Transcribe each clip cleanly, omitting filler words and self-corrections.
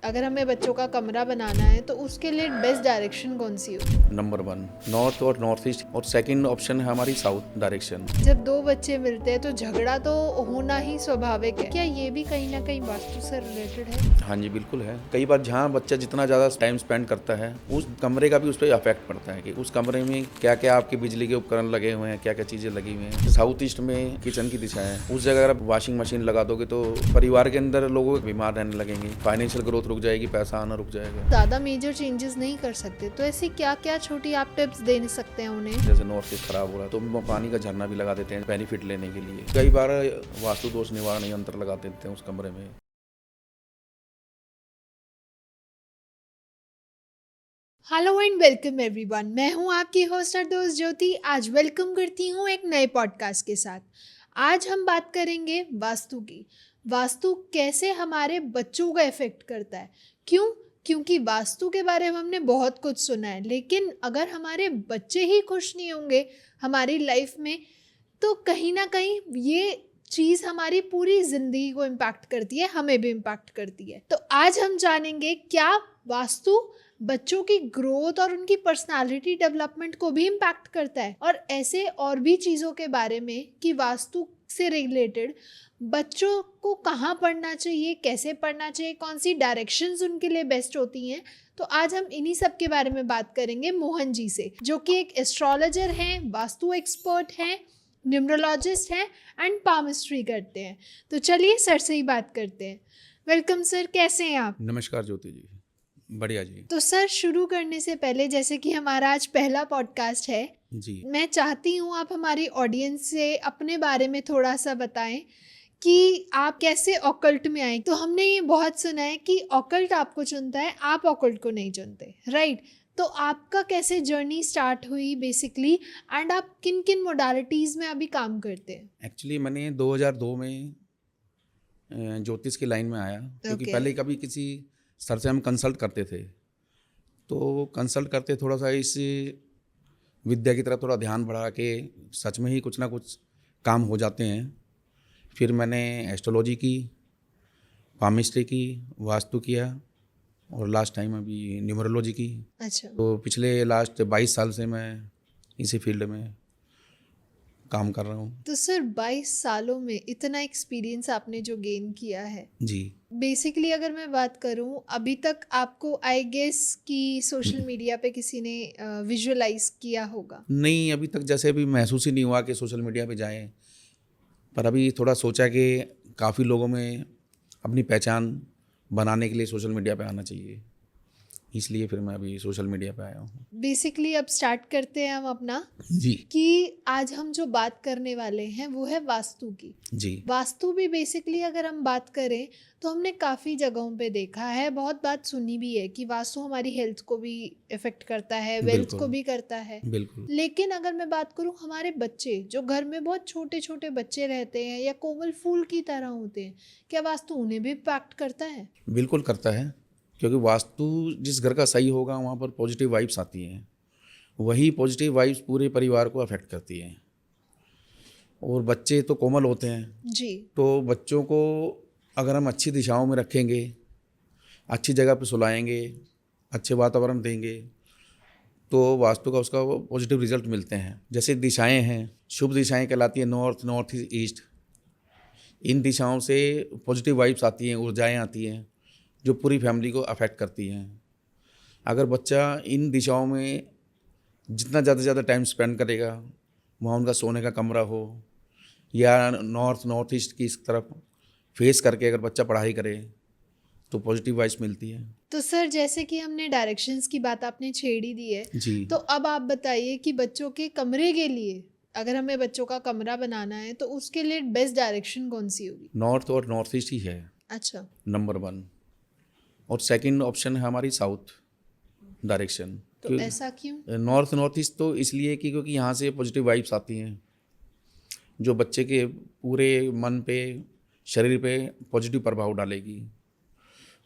अगर हमें बच्चों का कमरा बनाना है तो उसके लिए बेस्ट डायरेक्शन कौन सी होगी? नंबर 1 नॉर्थ और नॉर्थ ईस्ट, और सेकंड ऑप्शन है हमारी साउथ डायरेक्शन। जब दो बच्चे मिलते हैं तो झगड़ा तो होना ही स्वाभाविक है। क्या ये भी कहीं ना कहीं वास्तु से रिलेटेड है? हाँ जी, बिल्कुल है। कई बार जहाँ बच्चा जितना ज़्यादा टाइम स्पेंड करता है उस कमरे का भी उस पर अफेक्ट पड़ता है कि उस कमरे में क्या क्या आपके बिजली के उपकरण लगे हुए हैं, क्या क्या चीज़ें लगी हुई हैं। साउथ ईस्ट में किचन की दिशा है, उस जगह अगर आप वॉशिंग मशीन लगा दोगे तो परिवार के अंदर लोग बीमार रहने लगेंगे, फाइनेंशियल ग्रोथ रुक जाएगी, पैसा आना रुक जाएगा। ज़्यादा मेजर चेंजेस नहीं कर सकते तो ऐसी क्या क्या छोटी आप टिप्स दे सकते हैं उन्हें? जैसे नॉर्थ ईस्ट खराब हो रहा है तो वो पानी का झरना भी लगा देते हैं बेनिफिट लेने के लिए। कई बार वास्तु दोष निवारण यंत्र लगा देते हैं उस कमरे में। हेलो एंड वेलकम एवरीवन, मैं हूं आपकी होस्ट और दोस्त ज्योति। आज वेलकम करती हूं एक नए पॉडकास्ट के साथ। आज हम बात करेंगे वास्तु की। वास्तु कैसे हमारे बच्चों को इफेक्ट करता है। क्यों? क्योंकि वास्तु के बारे में हमने बहुत कुछ सुना है, लेकिन अगर हमारे बच्चे ही खुश नहीं होंगे हमारी लाइफ में तो कहीं ना कहीं ये चीज़ हमारी पूरी ज़िंदगी को इम्पैक्ट करती है, हमें भी इम्पैक्ट करती है। तो आज हम जानेंगे क्या वास्तु बच्चों की ग्रोथ और उनकी पर्सनालिटी डेवलपमेंट को भी इम्पैक्ट करता है, और ऐसे और भी चीज़ों के बारे में कि वास्तु से रिलेटेड बच्चों को कहाँ पढ़ना चाहिए, कैसे पढ़ना चाहिए, कौन सी डायरेक्शंस उनके लिए बेस्ट होती हैं। तो आज हम इन्हीं सब के बारे में बात करेंगे मोहन जी से, जो कि एक एस्ट्रोलॉजर हैं, वास्तु एक्सपर्ट हैं, न्यूमरोलॉजिस्ट हैं एंड पामिस्ट्री करते हैं। तो चलिए सर से ही बात करते हैं। वेलकम सर, कैसे हैं आप? नमस्कार ज्योति जी, बढ़िया जी। तो सर, शुरू करने से पहले, जैसे कि हमारा आज पहला पॉडकास्ट है, जी, मैं चाहती हूँ आप हमारी ऑडियंस से अपने बारे में थोड़ा सा बताएं कि आप कैसे ऑकल्ट में आए। तो हमने ये बहुत सुना है कि ऑकल्ट आपको चुनता है, आप ऑकल्ट को नहीं चुनते, राइट? तो आपका कैसे जर्नी स्टार्ट हुई बेसिकली, एंड आप किन किन मोडालिटीज़ में अभी काम करते हैं? एक्चुअली मैंने 2002 में ज्योतिष की लाइन में आया, क्योंकि ओके। पहले कभी किसी सर से हम कंसल्ट करते थे, तो कंसल्ट करते थोड़ा सा इस विद्या की तरफ थोड़ा ध्यान बढ़ा के सच में ही कुछ ना कुछ काम हो जाते हैं। फिर मैंने एस्ट्रोलॉजी की, पामिस्ट्री की, वास्तु किया, और लास्ट टाइम अभी न्यूमरोलॉजी की। अच्छा। तो पिछले लास्ट 22 साल से मैं इसी फील्ड में काम कर रहा हूँ। तो सर, 22 सालों में इतना एक्सपीरियंस आपने जो गेन किया है, जी, बेसिकली अगर मैं बात करूं, अभी तक आपको आई गेस कि सोशल मीडिया पे किसी ने विजुअलाइज किया होगा? नहीं, अभी तक जैसे अभी महसूस ही नहीं हुआ कि सोशल मीडिया पे जाएं, पर अभी थोड़ा सोचा कि काफ़ी लोगों में अपनी पहचान बनाने के लिए सोशल मीडिया पे आना चाहिए, इसलिए फिर मैं अभी सोशल मीडिया पे आया हूँ। बेसिकली अब स्टार्ट करते हैं हम अपना, जी कि आज हम जो बात करने वाले हैं वो है वास्तु की। जी, वास्तु भी बेसिकली अगर हम बात करें तो हमने काफ़ी जगहों पे देखा है, बहुत बात सुनी भी है कि वास्तु हमारी हेल्थ को भी इफ़ेक्ट करता है, वेल्थ बिल्कुल को भी करता है। बिल्कुल। लेकिन अगर मैं बात करूं हमारे बच्चे, जो घर में बहुत छोटे छोटे बच्चे रहते हैं या कोमल फूल की तरह होते हैं, क्या वास्तु उन्हें भी इम्पैक्ट करता है? बिल्कुल करता है, क्योंकि वास्तु जिस घर का सही होगा वहाँ पर पॉजिटिव वाइब्स आती हैं, वही पॉजिटिव वाइब्स पूरे परिवार को अफेक्ट करती हैं। और बच्चे तो कोमल होते हैं, जी। तो बच्चों को अगर हम अच्छी दिशाओं में रखेंगे, अच्छी जगह पर सुलाएंगे, अच्छे वातावरण देंगे, तो वास्तु का उसका वो पॉजिटिव रिजल्ट मिलते हैं। जैसे दिशाएं हैं, शुभ दिशाएं कहलाती हैं नॉर्थ, नॉर्थ ईस्ट। इन दिशाओं से पॉजिटिव वाइब्स आती हैं, ऊर्जाएं आती हैं, जो पूरी फैमिली को अफेक्ट करती हैं। अगर बच्चा इन दिशाओं में जितना ज़्यादा से ज़्यादा टाइम स्पेंड करेगा, वहाँ उनका सोने का कमरा हो, या नॉर्थ ईस्ट की इस तरफ फेस करके अगर बच्चा पढ़ाई करे तो पॉजिटिव वाइब्स मिलती है। तो सर, जैसे कि हमने डायरेक्शंस की बात आपने छेड़ ही दी है, जी, तो अब आप बताइए कि बच्चों के कमरे के लिए, अगर हमें बच्चों का कमरा बनाना है तो उसके लिए बेस्ट डायरेक्शन कौन सी होगी? नॉर्थ और नॉर्थ ईस्ट ही है अच्छा। नंबर 1, और सेकंड ऑप्शन है हमारी साउथ डायरेक्शन। तो ऐसा क्यों? नॉर्थ ईस्ट तो इसलिए कि क्योंकि यहाँ से पॉजिटिव वाइब्स आती हैं, जो बच्चे के पूरे मन पे, शरीर पे पॉजिटिव प्रभाव डालेगी,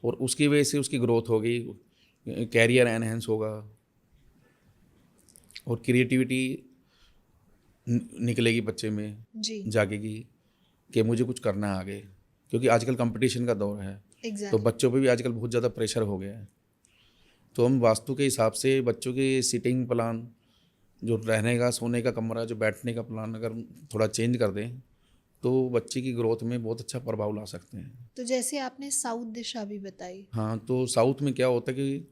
और उसकी वजह से उसकी ग्रोथ होगी, कैरियर एनहेंस होगा, और क्रिएटिविटी निकलेगी बच्चे में, जी। जागेगी कि मुझे कुछ करना है आगे, क्योंकि आजकल कंपटीशन का दौर है। तो एग्जैक्टली। बच्चों पे भी आजकल बहुत ज़्यादा प्रेशर हो गया है। तो हम वास्तु के हिसाब से बच्चों की सीटिंग प्लान, जो रहने का, सोने का कमरा, जो बैठने का प्लान अगर थोड़ा चेंज कर दें तो बच्चे की ग्रोथ में बहुत अच्छा प्रभाव ला सकते हैं। तो जैसे आपने साउथ दिशा भी बताई। हाँ, तो साउथ में क्या होता है कि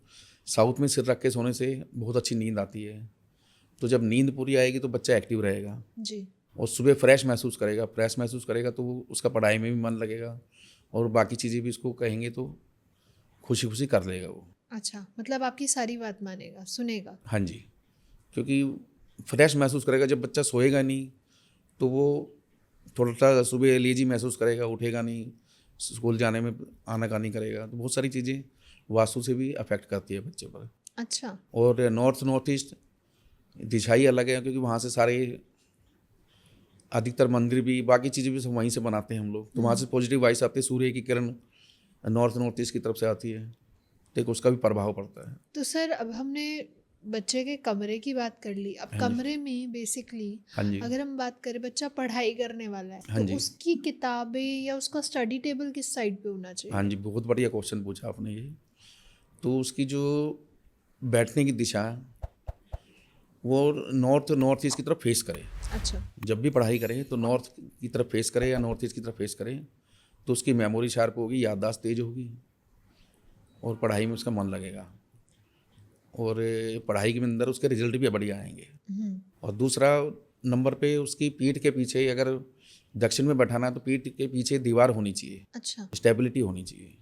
साउथ में सिर रख के सोने से बहुत अच्छी नींद आती है। तो जब नींद पूरी आएगी तो बच्चा एक्टिव रहेगा जी। और सुबह फ्रेश महसूस करेगा तो वो उसका पढ़ाई में भी मन लगेगा और बाकी चीज़ें भी उसको कहेंगे तो खुशी खुशी कर लेगा वो। अच्छा, मतलब आपकी सारी बात मानेगा, सुनेगा। हाँ जी, क्योंकि फ्रेश महसूस करेगा। जब बच्चा सोएगा नहीं तो वो थोड़ा सा सुबह लेजी महसूस करेगा, उठेगा नहीं, स्कूल जाने में आनाकानी करेगा। तो बहुत सारी चीज़ें वास्तु से भी अफेक्ट करती है बच्चे पर। अच्छा। और नॉर्थ ईस्ट दिशा ही अलग है, क्योंकि वहाँ से सारे अधिकतर मंदिर भी, बाकी चीज़ें भी सब वहीं से बनाते हैं हम लोग। तो वहाँ से पॉजिटिव वाइब्स आती है, सूर्य की किरण नॉर्थ ईस्ट की तरफ से आती है, तो एक उसका भी प्रभाव पड़ता है। तो सर अब हमने बच्चे के कमरे की बात कर ली। अब हाँ जी। कमरे में बेसिकली हाँ जी। अगर हम बात करें, बच्चा पढ़ाई करने वाला है हाँ तो जी। उसकी किताबें या उसका स्टडी टेबल किस साइड पे होना हाँ चाहिए? जी, बहुत बढ़िया क्वेश्चन पूछा आपने ये। तो उसकी जो बैठने की दिशा है वो नॉर्थ ईस्ट की तरफ फेस करे। अच्छा। जब भी पढ़ाई करें तो नॉर्थ की तरफ फेस करे या नॉर्थ ईस्ट की तरफ फेस करे, तो उसकी मेमोरी शार्प होगी, याददाश्त तेज होगी और पढ़ाई में उसका मन लगेगा और पढ़ाई के अंदर उसके रिजल्ट भी बढ़िया आएंगे। और दूसरा नंबर पे उसकी पीठ के पीछे, अगर दक्षिण में बैठाना है तो पीठ के पीछे दीवार होनी चाहिए, अच्छा। स्टेबिलिटी होनी चाहिए,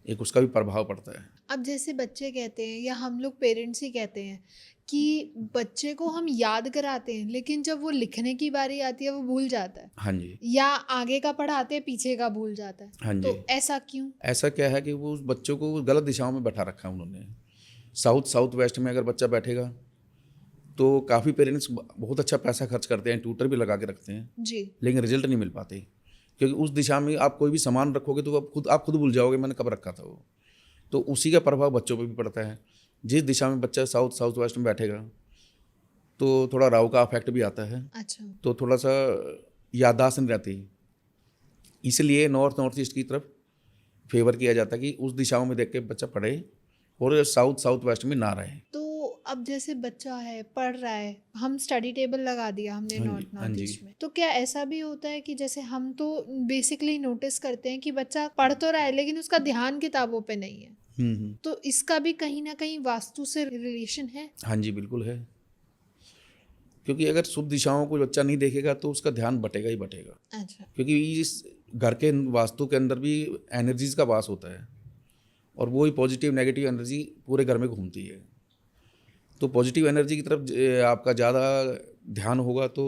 एक उसका भी प्रभाव पड़ता है। अब जैसे बच्चे कहते हैं या हम लोग पेरेंट्स ही कहते हैं कि बच्चे को हम याद कराते हैं लेकिन जब वो लिखने की बारी आती है वो भूल जाता है, हाँ जी। या आगे का पढ़ाते हैं पीछे का भूल जाता है। हाँ जी। तो ऐसा क्यों? ऐसा क्या है कि वो उस बच्चों को गलत दिशाओं में बैठा रखा है उन्होंने। साउथ वेस्ट में अगर बच्चा बैठेगा तो काफ़ी पेरेंट्स बहुत अच्छा पैसा खर्च करते हैं, ट्यूटर भी लगा के रखते हैं, जी। लेकिन रिजल्ट नहीं मिल पाते, क्योंकि उस दिशा में आप कोई भी सामान रखोगे तो आप खुद भूल जाओगे मैंने कब रखा था वो। तो उसी का प्रभाव बच्चों पे भी पड़ता है। जिस दिशा में बच्चा साउथ वेस्ट में बैठेगा तो थोड़ा राहु का अफेक्ट भी आता है, अच्छा। तो थोड़ा सा याददाश्त नहीं रहती। इसलिए नॉर्थ ईस्ट की तरफ फेवर किया जाता है कि उस दिशाओं में देख के बच्चा पढ़े और साउथ वेस्ट में ना रहे। तो अब जैसे बच्चा है पढ़ रहा है, हम स्टडी टेबल लगा दिया हमने हाँ जी। नॉर्थ हाँ नॉर्थ जी। ईस्ट में, तो क्या ऐसा भी होता है कि जैसे हम तो बेसिकली नोटिस करते हैं कि बच्चा पढ़ तो रहा है लेकिन उसका ध्यान किताबों पे नहीं है, हम्म। तो इसका भी कहीं ना कहीं वास्तु से रिलेशन है? हाँ जी, बिल्कुल है, क्योंकि अगर शुभ दिशाओं को बच्चा नहीं देखेगा तो उसका ध्यान बटेगा ही बटेगा। अच्छा। क्योंकि इस घर के वास्तु के अंदर भी एनर्जीज का वास होता है और वो ही पॉजिटिव नेगेटिव एनर्जी पूरे घर में घूमती है। तो पॉजिटिव एनर्जी की तरफ आपका ज़्यादा ध्यान होगा तो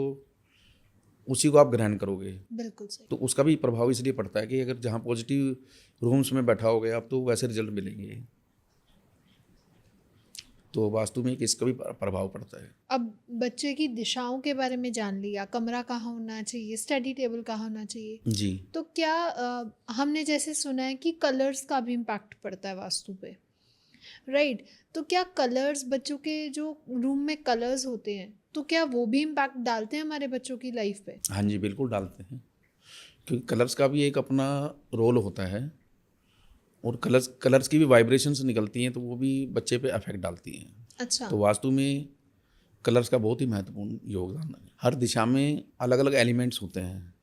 उसी को आप ग्रहण करोगे। बिल्कुल सही। तो उसका भी प्रभाव इसलिए पड़ता है कि अगर जहाँ पॉजिटिव रूम्स में बैठा होगे आप तो वैसे रिजल्ट मिलेंगे। तो वास्तु में इसका भी प्रभाव पड़ता है। अब बच्चे की दिशाओं के बारे में जान लिया, कमरा कहाँ होना चाहिए, स्टडी टेबल कहाँ होना चाहिए, जी। तो क्या हमने जैसे सुना है कि कलर्स का भी इम्पैक्ट पड़ता है वास्तु पे, राइट? तो क्या कलर्स, बच्चों के जो रूम में कलर्स होते हैं, तो क्या वो भी इम्पैक्ट डालते हैं हमारे बच्चों की लाइफ पे? हाँ जी, बिल्कुल डालते हैं, क्योंकि कलर्स का भी एक अपना रोल होता है और कलर्स की भी वाइब्रेशंस निकलती हैं तो वो भी बच्चे पे अफेक्ट डालती हैं। अच्छा। तो वास्तु में कलर्स का बहुत ही महत्वपूर्ण योगदान है। हर दिशा में अलग अलग एलिमेंट्स होते हैं,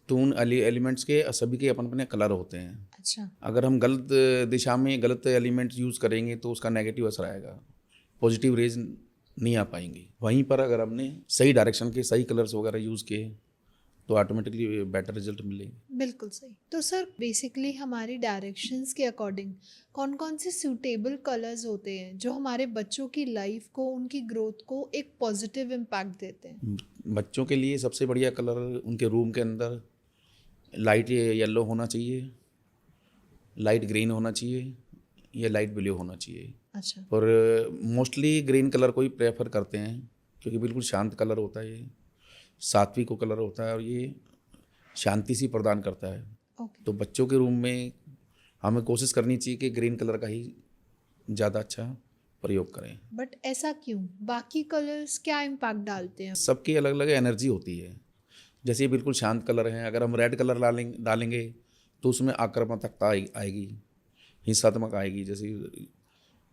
तो उन एलिमेंट्स के सभी के अपन अपने कलर होते हैं। अच्छा। अगर हम गलत दिशा में गलत एलिमेंट्स यूज़ करेंगे तो उसका नेगेटिव असर आएगा, पॉजिटिव रेज नहीं आ पाएंगी। वहीं पर अगर हमने सही डायरेक्शन के सही कलर्स वगैरह यूज़ किए तो ऑटोमेटिकली बेटर रिजल्ट मिलेंगे। बिल्कुल सही। तो सर बेसिकली हमारी डायरेक्शंस के अकॉर्डिंग कौन कौन से सूटेबल कलर्स होते हैं जो हमारे बच्चों की लाइफ को, उनकी ग्रोथ को एक पॉजिटिव इम्पैक्ट देते हैं? बच्चों के लिए सबसे बढ़िया कलर उनके रूम के अंदर लाइट येलो होना चाहिए, लाइट ग्रीन होना चाहिए या लाइट ब्लू होना चाहिए। अच्छा। और मोस्टली ग्रीन कलर को ही प्रेफर करते हैं क्योंकि बिल्कुल शांत कलर होता है, ये सात्विक को कलर होता है और ये शांति सी प्रदान करता है। ओके। तो बच्चों के रूम में हमें कोशिश करनी चाहिए कि ग्रीन कलर का ही ज़्यादा अच्छा प्रयोग करें। बट ऐसा क्यों? बाकी कलर्स क्या इम्पैक्ट डालते हैं? सबकी अलग अलग एनर्जी होती है। जैसे ये बिल्कुल शांत कलर है, अगर हम रेड कलर डालेंगे तो उसमें आक्रामकता आएगी, हिंसात्मक आएगी, जैसे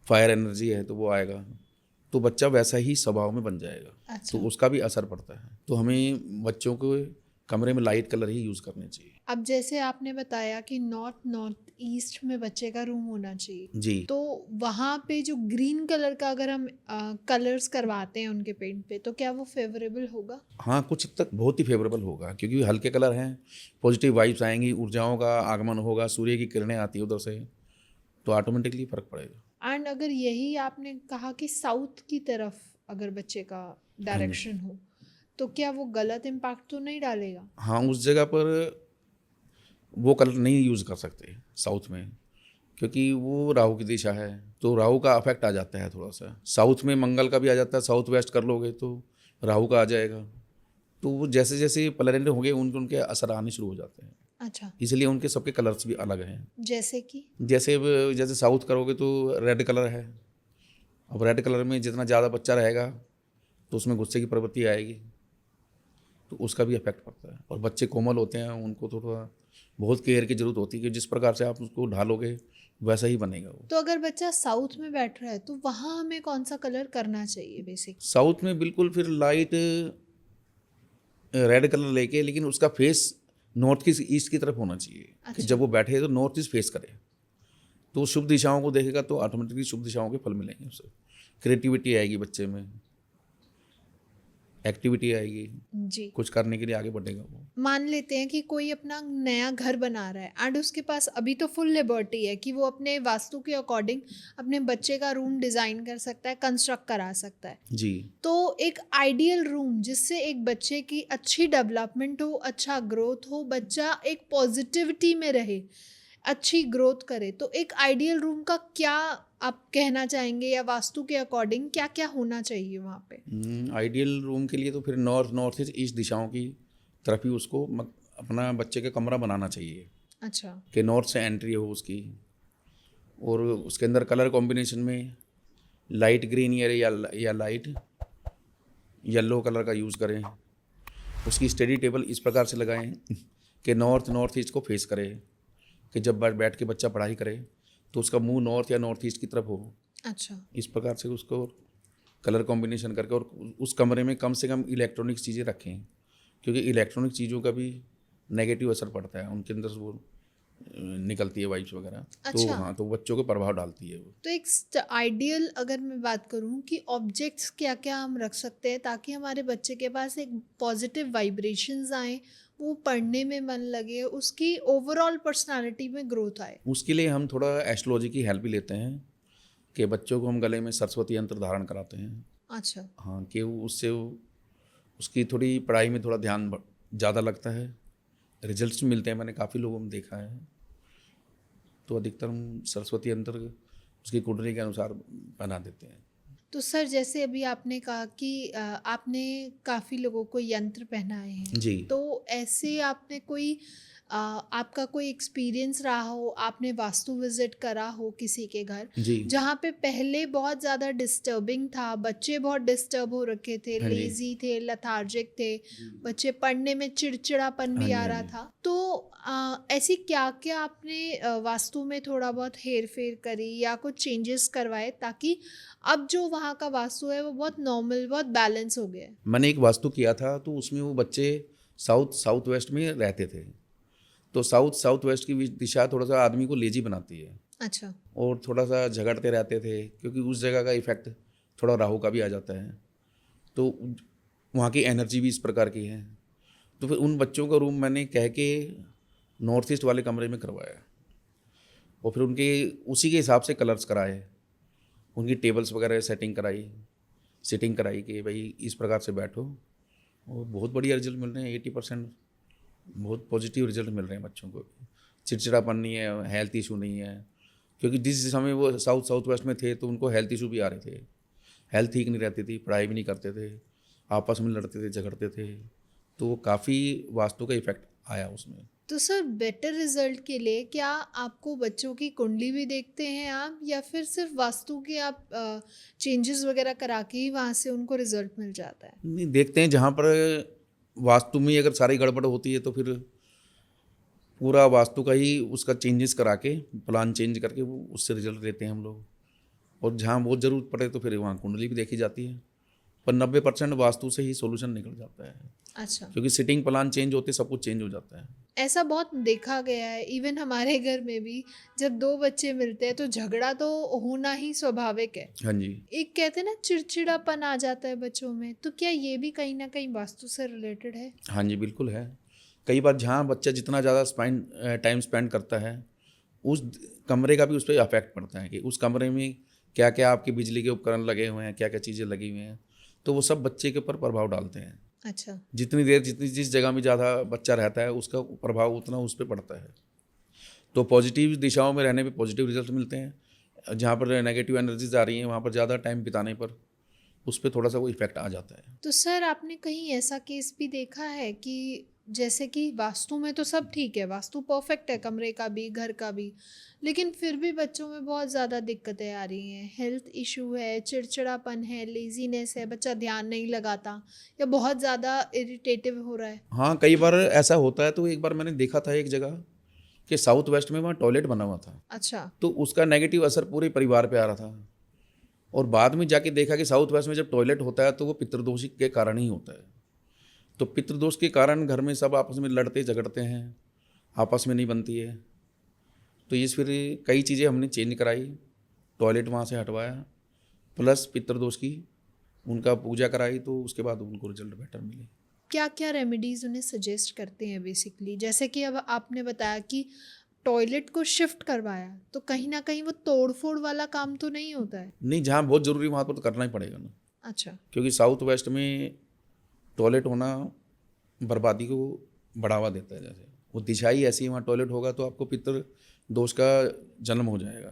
फायर एनर्जी है तो वो आएगा, तो बच्चा वैसा ही स्वभाव में बन जाएगा। अच्छा। तो उसका भी असर पड़ता है। तो हमें बच्चों को कमरे में लाइट कलर ही यूज़ करने चाहिए। अब जैसे आपने बताया कि नॉर्थ ईस्ट में बच्चे का रूम होना चाहिए, जी। तो वहाँ पे जो ग्रीन कलर का अगर हम कलर्स करवाते हैं उनके पेंट पे, तो क्या वो फेवरेबल होगा? हाँ, कुछ हद तक बहुत ही फेवरेबल होगा, क्योंकि हल्के कलर हैं, पॉजिटिव वाइब्स आएंगी, ऊर्जाओं का आगमन होगा, सूर्य की किरणें आती है उधर से, तो ऑटोमेटिकली फ़र्क पड़ेगा। एंड अगर यही आपने कहा कि साउथ की तरफ अगर बच्चे का हाँ जी। डायरेक्शन हो, तो क्या वो गलत इम्पैक्ट तो नहीं डालेगा? हाँ, उस जगह पर वो कलर नहीं यूज़ कर सकते साउथ में, क्योंकि वो राहु की दिशा है, तो राहु का अफेक्ट आ जाता है थोड़ा सा। साउथ में मंगल का भी आ जाता है, साउथ वेस्ट कर लोगे तो राहु का आ जाएगा। तो वो जैसे जैसे प्लैनेट होंगे उनके उनके असर आने शुरू हो जाते हैं, अच्छा। इसलिए उनके सबके कलर्स भी अलग हैं। जैसे कि? जैसे साउथ करोगे तो रेड कलर है। अब रेड कलर में जितना ज़्यादा बच्चा रहेगा तो उसमें गुस्से की प्रवृत्ति आएगी, तो उसका भी इफेक्ट पड़ता है। और बच्चे कोमल होते हैं, उनको थोड़ा बहुत केयर की ज़रूरत होती है कि जिस प्रकार से आप उसको ढालोगे वैसा ही बनेगा वो। तो अगर बच्चा साउथ में बैठ रहा है, तो वहाँ हमें कौन सा कलर करना चाहिए बेसिक? साउथ में बिल्कुल फिर लाइट रेड कलर लेके, लेकिन उसका फेस नॉर्थ की ईस्ट की तरफ होना चाहिए, कि अच्छा। जब वो बैठे तो नॉर्थ ईस्ट फेस करे, तो वो शुभ दिशाओं को देखेगा तो ऑटोमेटिकली शुभ दिशाओं के फल मिलेंगे उसे। क्रिएटिविटी आएगी बच्चे में, एक्टिविटी आएगी, जी। कुछ करने के लिए आगे बढ़ेगा वो। मान लेते हैं कि कोई अपना नया घर बना रहा है एंड उसके पास अभी तो फुल लिबर्टी है कि वो अपने वास्तु के अकॉर्डिंग अपने बच्चे का रूम डिज़ाइन कर सकता है, कंस्ट्रक्ट करा सकता है। जी। तो एक आइडियल रूम जिससे एक बच्चे की अच्छी डेवलपमेंट हो, अच्छा ग्रोथ हो, बच्चा एक पॉजिटिविटी में रहे, अच्छी ग्रोथ करे, तो एक आइडियल रूम का क्या आप कहना चाहेंगे, या वास्तु के अकॉर्डिंग क्या क्या होना चाहिए वहाँ पे? आइडियल रूम के लिए तो फिर नॉर्थ ईस्ट ईस्ट दिशाओं की तरफ ही उसको अपना बच्चे का कमरा बनाना चाहिए, अच्छा। कि नॉर्थ से एंट्री हो उसकी। और उसके अंदर कलर कॉम्बिनेशन में लाइट ग्रीन या लाइट येलो कलर का यूज़ करें। उसकी स्टडी टेबल इस प्रकार से लगाएं कि नॉर्थ ईस्ट को फेस करे, कि जब बैठ के बच्चा पढ़ाई करे तो उसका मुंह नॉर्थ या नॉर्थ ईस्ट की तरफ हो। अच्छा। इस प्रकार से उसको कलर कॉम्बिनेशन करके, और उस कमरे में कम से कम इलेक्ट्रॉनिक चीज़ें रखें, क्योंकि इलेक्ट्रॉनिक चीज़ों का भी नेगेटिव असर पड़ता है, उनके अंदर से वो निकलती है वाइब्स वगैरह। तो अच्छा। हाँ, तो बच्चों को प्रभाव डालती है वो। तो एक आइडियल अगर मैं बात करूं कि ऑब्जेक्ट्स क्या क्या हम रख सकते हैं ताकि हमारे बच्चे के पास एक पॉजिटिव वाइब्रेशंस आए, वो पढ़ने में मन लगे, उसकी ओवरऑल पर्सनालिटी में ग्रोथ आए। उसके लिए हम थोड़ा एस्ट्रोलॉजी की हेल्प भी लेते हैं, कि बच्चों को हम गले में सरस्वती यंत्र धारण कराते हैं। अच्छा। हाँ, कि उससे उसकी थोड़ी पढ़ाई में थोड़ा ध्यान ज़्यादा लगता है, रिजल्ट्स भी मिलते हैं, मैंने काफ़ी लोगों में देखा है। तो अधिकतर हम सरस्वती यंत्र उसकी कुंडली के अनुसार बना देते हैं। तो सर जैसे अभी आपने कहा कि आपने काफ़ी लोगों को यंत्र पहनाए हैं, जी। तो ऐसे आपने कोई आपका कोई एक्सपीरियंस रहा हो, आपने वास्तु विजिट करा हो किसी के घर, जी। जहाँ पे पहले बहुत ज़्यादा डिस्टर्बिंग था, बच्चे बहुत डिस्टर्ब हो रखे थे, हाँ जी। लेजी थे, लथार्जिक थे, बच्चे पढ़ने में चिड़चिड़ापन हाँ भी जी। आ हाँ रहा जी। था, तो ऐसी क्या क्या आपने वास्तु में थोड़ा बहुत हेर फेर करी या कुछ चेंजेस करवाए ताकि अब जो वहाँ का वास्तु है वो बहुत नॉर्मल, बहुत बैलेंस हो गया है? मैंने एक वास्तु किया था, तो उसमें वो बच्चे साउथ वेस्ट में रहते थे, तो साउथ वेस्ट की दिशा थोड़ा सा आदमी को लेजी बनाती है, अच्छा। और थोड़ा सा झगड़ते रहते थे, क्योंकि उस जगह का इफेक्ट थोड़ा राहु का भी आ जाता है, तो वहाँ की एनर्जी भी इस प्रकार की है। तो फिर उन बच्चों का रूम मैंने कह के नॉर्थ ईस्ट वाले कमरे में करवाया, और फिर उनके उसी के हिसाब से कलर्स कराए, उनकी टेबल्स वगैरह सेटिंग कराई कि भाई इस प्रकार से बैठो, और बहुत बढ़िया रिजल्ट मिल रहे हैं। 80% बहुत पॉजिटिव रिजल्ट मिल रहे हैं बच्चों को। चिड़चिड़ापन नहीं है, हेल्थ इशू नहीं है, क्योंकि जिस समय वो साउथ वेस्ट में थे तो उनको हेल्थ इशू भी आ रहे थे, हेल्थ ठीक नहीं रहती थी, पढ़ाई भी नहीं करते थे, आपस में लड़ते थे, झगड़ते थे, तो काफ़ी वास्तु का इफेक्ट आया उसमें। तो सर बेटर रिजल्ट के लिए क्या आपको बच्चों की कुंडली भी देखते हैं आप, या फिर सिर्फ वास्तु के आप चेंजेस वगैरह करा के ही वहाँ से उनको रिजल्ट मिल जाता है? नहीं, देखते हैं जहाँ पर वास्तु में अगर सारी गड़बड़ होती है तो फिर पूरा वास्तु का ही उसका चेंजेस करा के, प्लान चेंज करके वो उससे रिजल्ट लेते हैं हम लोग। और जहाँ बहुत ज़रूरत पड़े तो फिर वहाँ कुंडली भी देखी जाती है, पर 90% वास्तु से ही सोल्यूशन निकल जाता है, अच्छा, क्योंकि सिटिंग प्लान चेंज होते सब कुछ चेंज हो जाता है। ऐसा बहुत देखा गया है, इवन हमारे घर में भी जब दो बच्चे मिलते हैं तो झगड़ा तो होना ही स्वाभाविक है। हाँ जी। एक कहते हैं ना चिड़चिड़ापन आ जाता है बच्चों में, तो क्या ये भी कहीं ना कहीं वास्तु से रिलेटेड है? हाँ जी, बिल्कुल है। कई बार जहाँ बच्चा जितना ज़्यादा टाइम स्पेंड करता है, उस कमरे का भी उस पर अफेक्ट पड़ता है कि उस कमरे में क्या क्या आपके बिजली के उपकरण लगे हुए हैं, क्या क्या चीज़ें लगी हुई हैं, तो वो सब बच्चे के ऊपर प्रभाव डालते हैं। अच्छा। जितनी देर जिस जगह में ज़्यादा बच्चा रहता है उसका प्रभाव उतना उस पर पड़ता है। तो पॉजिटिव दिशाओं में रहने पे पॉजिटिव रिजल्ट मिलते हैं, जहाँ पर नेगेटिव एनर्जीज आ रही हैं वहाँ पर ज़्यादा टाइम बिताने पर उस पर थोड़ा सा वो इफेक्ट आ जाता है। तो सर आपने कहीं ऐसा केस भी देखा है कि जैसे कि वास्तु में तो सब ठीक है, वास्तु परफेक्ट है कमरे का भी घर का भी, लेकिन फिर भी बच्चों में बहुत ज़्यादा दिक्कतें आ रही हैं, हेल्थ इशू है, चिड़चिड़ापन है, लेजीनेस है, बच्चा ध्यान नहीं लगाता या बहुत ज़्यादा इरिटेटिव हो रहा है? हाँ, कई बार ऐसा होता है। तो एक बार मैंने देखा था एक जगह कि साउथ वेस्ट में वहाँ टॉयलेट बना हुआ था, अच्छा। तो उसका नेगेटिव असर पूरे परिवार पे आ रहा था। और बाद में जाके देखा कि साउथ वेस्ट में जब टॉयलेट होता है तो वो पितृदोष के कारण ही होता है। तो पितृदोष के कारण घर में सब आपस में लड़ते झगड़ते हैं, आपस में नहीं बनती है। तो ये फिर कई चीज़ें हमने चेंज कराई, टॉयलेट वहाँ से हटवाया, प्लस पितृदोष की उनका पूजा कराई, तो उसके बाद उनको रिजल्ट बेटर मिले। क्या क्या रेमेडीज़ उन्हें सजेस्ट करते हैं बेसिकली? जैसे कि अब आपने बताया कि टॉयलेट को शिफ्ट करवाया, तो कहीं ना कहीं वो तोड़-फोड़ वाला काम तो नहीं होता है? नहीं, जहाँ बहुत ज़रूरी वहाँ पर तो करना ही पड़ेगा ना, अच्छा। क्योंकि साउथ वेस्ट में टॉयलेट होना बर्बादी को बढ़ावा देता है। जैसे वो दिशा ही ऐसी है, वहाँ टॉयलेट होगा तो आपको पितृ दोष का जन्म हो जाएगा।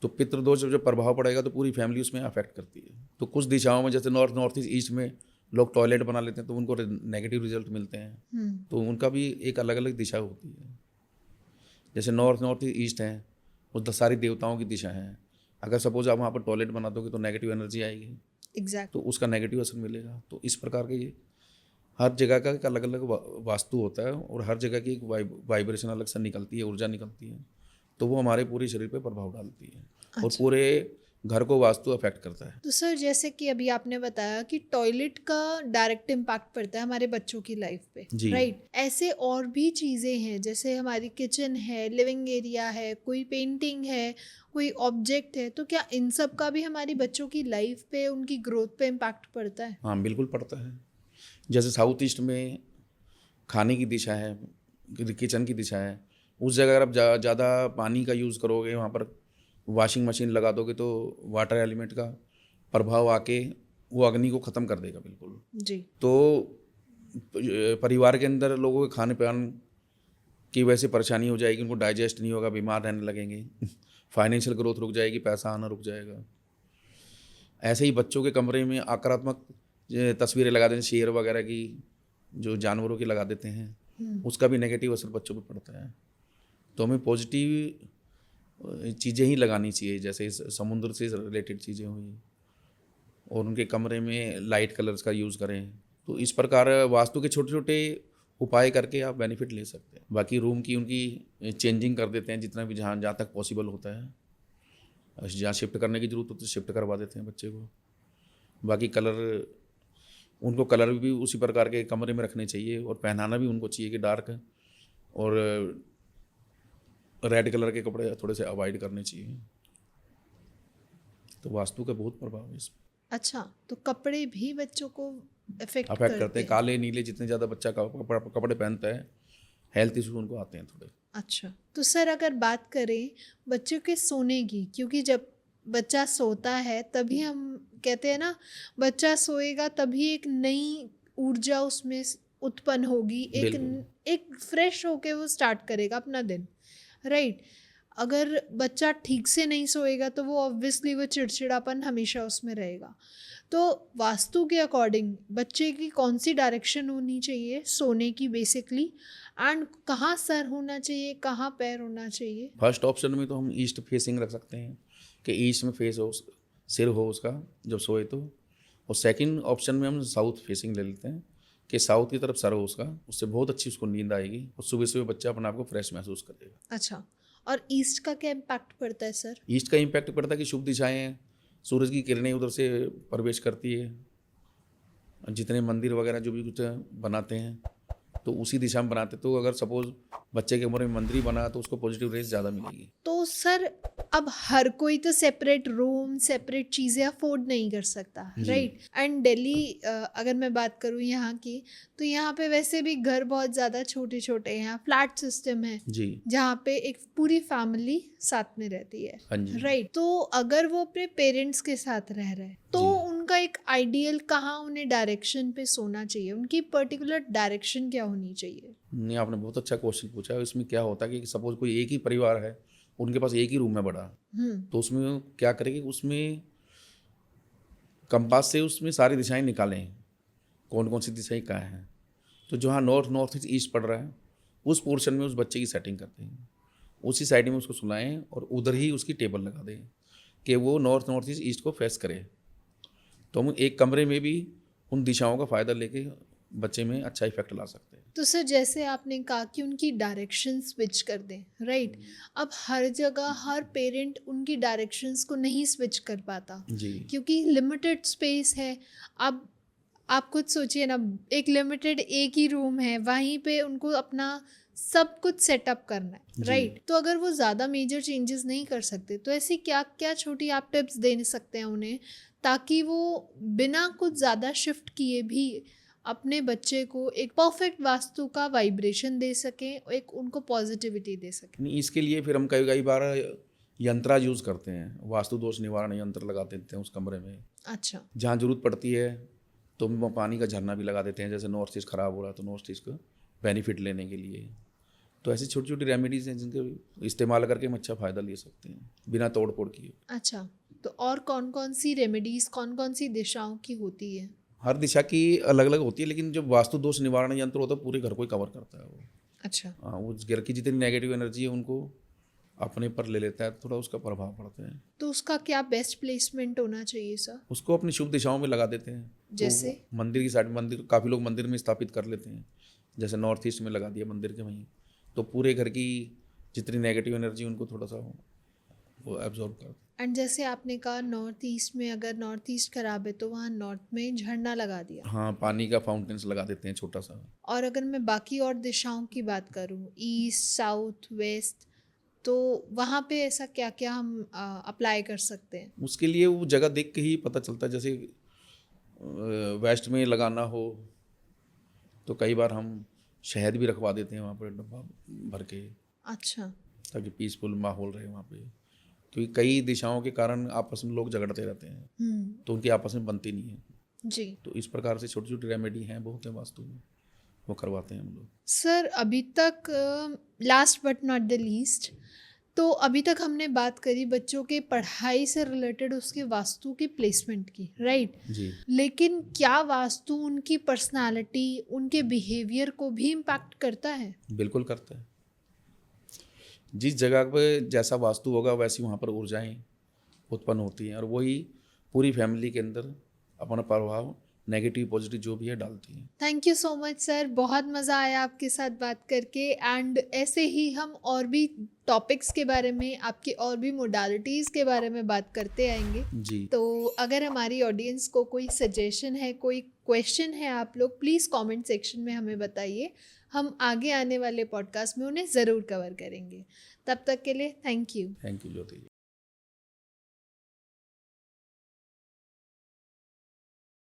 तो पितृ दोष जब प्रभाव पड़ेगा तो पूरी फैमिली उसमें अफेक्ट करती है। तो कुछ दिशाओं में जैसे नॉर्थ ईस्ट ईस्ट में लोग टॉयलेट बना लेते हैं तो उनको नेगेटिव रिजल्ट मिलते हैं। हुँ। तो उनका भी एक अलग अलग दिशा होती है। जैसे नॉर्थ ईस्ट है, वो सारी देवताओं की दिशा है। अगर सपोज आप वहाँ पर टॉयलेट बना दोगे तो नेगेटिव एनर्जी आएगी, तो एग्ज़ैक्टली। उसका नेगेटिव असर मिलेगा। तो इस प्रकार के ये हर जगह का एक अलग अलग वास्तु होता है, और हर जगह की एक वाइब्रेशन अलग से निकलती है, ऊर्जा निकलती है, तो वो हमारे पूरे शरीर पे प्रभाव डालती है और अच्छा। पूरे घर को वास्तु अफेक्ट करता है। तो सर जैसे कि अभी आपने बताया कि टॉयलेट का डायरेक्ट इम्पैक्ट पड़ता है हमारे बच्चों की लाइफ पे, जी। राइट? ऐसे और भी चीज़ें हैं जैसे हमारी किचन है, लिविंग एरिया है, कोई पेंटिंग है, कोई ऑब्जेक्ट है, तो क्या इन सब का भी हमारी बच्चों की लाइफ पे, उनकी ग्रोथ पे इम्पैक्ट पड़ता है? हाँ, बिल्कुल पड़ता है। जैसे साउथ ईस्ट में खाने की दिशा है, किचन की दिशा है, उस जगह अगर आप ज़्यादा पानी का यूज़ करोगे, वहाँ पर वॉशिंग मशीन लगा दोगे तो वाटर एलिमेंट का प्रभाव आके वो अग्नि को ख़त्म कर देगा बिल्कुल। जी। तो परिवार के अंदर लोगों के खाने पान की वैसे परेशानी हो जाएगी, उनको डाइजेस्ट नहीं होगा, बीमार रहने लगेंगे फाइनेंशियल ग्रोथ रुक जाएगी, पैसा आना रुक जाएगा। ऐसे ही बच्चों के कमरे में आक्रामक तस्वीरें लगा देते हैं, शेर वगैरह की, जो जानवरों की लगा देते हैं, उसका भी नेगेटिव असर बच्चों पर पड़ता है। तो हमें पॉजिटिव चीज़ें ही लगानी चाहिए, जैसे समुद्र से रिलेटेड चीज़ें हुई, और उनके कमरे में लाइट कलर्स का यूज़ करें। तो इस प्रकार वास्तु के छोटे छोटे उपाय करके आप बेनिफिट ले सकते हैं। बाकी रूम की उनकी चेंजिंग कर देते हैं जितना भी, जहाँ जहाँ तक पॉसिबल होता है। जहाँ शिफ्ट करने की ज़रूरत होती है शिफ्ट करवा देते हैं बच्चे को। बाकी कलर, उनको कलर भी उसी प्रकार के कमरे में रखने चाहिए, और पहनाना भी उनको चाहिए कि डार्क और रेड कलर के कपड़े थोड़े से अवॉइड करने चाहिए। तो वास्तु का बहुत प्रभाव है इसमें। अच्छा, तो कपड़े भी बच्चों को इफ़ेक्ट अफेक्ट करते करते हैं। हैं? काले नीले जितने ज़्यादा बच्चा कपड़े पहनता है, हेल्थ इशू उनको आते हैं थोड़े। अच्छा, तो सर अगर बात करें बच्चों के सोने की, क्योंकि जब बच्चा सोता है तभी हम कहते हैं ना, बच्चा सोएगा तभी एक नई ऊर्जा उसमें उत्पन्न होगी, बिल्कुल। एक फ्रेश होके वो स्टार्ट करेगा अपना दिन, राइट? अगर बच्चा ठीक से नहीं सोएगा तो वो ऑब्वियसली वो चिड़चिड़ापन हमेशा उसमें रहेगा। तो वास्तु के अकॉर्डिंग बच्चे की कौन सी डायरेक्शन होनी चाहिए सोने की बेसिकली, एंड कहाँ सर होना चाहिए, कहाँ पैर होना चाहिए? फर्स्ट ऑप्शन में तो हम ईस्ट फेसिंग रख सकते हैं कि ईस्ट में फेस हो, सिर हो उसका जब सोए तो। और सेकंड ऑप्शन में हम साउथ फेसिंग ले लेते हैं कि साउथ की तरफ सर हो उसका, उससे बहुत अच्छी उसको नींद आएगी और सुबह सुबह बच्चा अपने आप को फ्रेश महसूस करेगा। अच्छा, और ईस्ट का क्या इम्पैक्ट पड़ता है सर? ईस्ट का इम्पैक्ट पड़ता है कि शुभ दिशाएं हैं, सूरज की किरणें उधर से प्रवेश करती है। जितने मंदिर वगैरह जो भी कुछ बनाते हैं तो उसी दिशा में बनाते, तो अगर सपोज बच्चे के उम्र में मंदिर ही बना तो उसको पॉजिटिव रेज ज़्यादा मिलेगी। तो सर अब हर कोई तो सेपरेट रूम, सेपरेट चीज़ें अफोर्ड नहीं कर सकता, जी। राइट? एंड दिल्ली अगर मैं बात करूँ यहाँ की, तो यहाँ पे वैसे भी घर बहुत ज़्यादा छोटे छोटे हैं, यहाँ फ्लैट सिस्टम है जी। जहाँ पे एक पूरी फैमिली साथ में रहती है, हाँ जी। राइट? तो अगर वो अपने पेरेंट्स के साथ रह रहे हैं तो जी। उनका एक आइडियल कहाँ उन्हें डायरेक्शन पे सोना चाहिए, उनकी पर्टिकुलर डायरेक्शन क्या होनी चाहिए? नहीं, आपने बहुत अच्छा क्वेश्चन पूछा है। इसमें क्या होता है कि सपोज कोई एक ही परिवार है, उनके पास एक ही रूम है बड़ा, तो उसमें वो क्या करेंगे, उसमें कंपास से उसमें सारी दिशाएं निकालें, कौन कौन सी दिशाएं कहाँ हैं। तो जहाँ नॉर्थ ईस्ट ईस्ट पड़ रहा है उस पोर्शन में उस बच्चे की सेटिंग करते हैं, उसी साइड में उसको सुलाएं और उधर ही उसकी टेबल लगा दें कि वो नॉर्थ ईस्ट ईस्ट को फेस करे। तो हम एक कमरे में भी उन दिशाओं का फ़ायदा लेके बच्चे में अच्छा इफेक्ट ला सकते हैं। तो सर जैसे आपने कहा कि उनकी डायरेक्शन स्विच कर दें, राइट? अब हर जगह हर पेरेंट उनकी डायरेक्शंस को नहीं स्विच कर पाता जी। क्योंकि लिमिटेड स्पेस है। अब आप खुद सोचिए ना, एक लिमिटेड एक ही रूम है, वहीं पे उनको अपना सब कुछ सेटअप करना है, जी। राइट? तो अगर वो ज़्यादा मेजर चेंजेस नहीं कर सकते तो ऐसी क्या क्या छोटी आप टिप्स दे सकते हैं उन्हें, ताकि वो बिना कुछ ज़्यादा शिफ्ट किए भी अपने बच्चे को एक परफेक्ट वास्तु का वाइब्रेशन दे सकें, एक उनको पॉजिटिविटी दे सकें? नहीं, इसके लिए फिर हम कई कई बार यंत्रा यूज़ करते हैं, वास्तु दोष निवारण यंत्र लगा देते हैं उस कमरे में। अच्छा। जहाँ ज़रूरत पड़ती है तो हम पानी का झरना भी लगा देते हैं, जैसे नॉर्थ ईस्ट ख़राब हो रहा है तो नॉर्थ ईस्ट का बेनिफिट लेने के लिए। तो ऐसी छोटी छोटी रेमेडीज़ हैं जिनके इस्तेमाल करके हम अच्छा फ़ायदा ले सकते हैं बिना तोड़ फोड़ किए। अच्छा, तो और कौन कौन सी रेमेडीज़, कौन कौन सी दिशाओं की होती है? हर दिशा की अलग अलग होती है, लेकिन जो वास्तु दोष निवारण यंत्र होता है पूरे घर को ही कवर करता है वो। अच्छा। हाँ, वो घर की जितनी नेगेटिव एनर्जी है उनको अपने पर ले लेता है, थोड़ा उसका प्रभाव पड़ता है। तो उसका क्या बेस्ट प्लेसमेंट होना चाहिए सर? उसको अपनी शुभ दिशाओं में लगा देते हैं। जैसे? तो मंदिर की साइड, मंदिर काफ़ी लोग मंदिर में स्थापित कर लेते हैं, जैसे नॉर्थ ईस्ट में लगा दिया मंदिर के वहीं, तो पूरे घर की जितनी नेगेटिव एनर्जी उनको थोड़ा सा वो एब्जॉर्ब करता है। एंड जैसे आपने कहा नॉर्थ ईस्ट में, अगर नॉर्थ ईस्ट खराब है तो वहाँ नॉर्थ में झरना लगा दिया, हाँ, पानी का फाउंटेन्स लगा देते हैं छोटा सा। और अगर मैं बाकी और दिशाओं की बात करूँ, ईस्ट, साउथ, वेस्ट, तो वहाँ पे ऐसा क्या क्या हम अप्लाई कर सकते हैं? उसके लिए वो जगह देख के ही पता चलता है। जैसे वेस्ट में लगाना हो तो कई बार हम शहद भी रखवा देते हैं वहाँ पर डब्बा भर के, अच्छा। ताकि पीसफुल माहौल रहे वहाँ पे। क्योंकि कई दिशाओं के कारण आपस में लोग झगड़ते रहते हैं तो उनकी आपस में बनती नहीं है। जी। तो इस प्रकार से छोटी छोटी रेमेडी हैं बहुत है वास्तु में, वो करवाते हैं हम लोग। सर अभी तक last but not the least, तो अभी तक हमने बात करी बच्चों के पढ़ाई से रिलेटेड उसके वास्तु की प्लेसमेंट की, राइट? जी। लेकिन क्या वास्तु उनकी पर्सनालिटी, उनके बिहेवियर को भी इम्पैक्ट करता है? बिल्कुल करता है। जिस जगह पे जैसा वास्तु होगा वैसी वहाँ पर ऊर्जाएं उत्पन्न होती हैं और वही पूरी फैमिली के अंदर अपना प्रभाव नेगेटिव पॉजिटिव जो भी है डालती हैं। Thank you so much sir, बहुत मज़ा आया आपके साथ बात करके। एंड ऐसे ही हम और भी टॉपिक्स के बारे में, आपकी और भी मोडालिटीज़ के बारे में बात करते आएंगे। जी। तो अगर हमारी ऑडियंस को कोई सजेशन है, कोई क्वेश्चन है, आप लोग प्लीज़ कमेंट सेक्शन में हमें बताइए, हम आगे आने वाले पॉडकास्ट में उन्हें ज़रूर कवर करेंगे। तब तक के लिए thank you. Thank you Jyoti ji.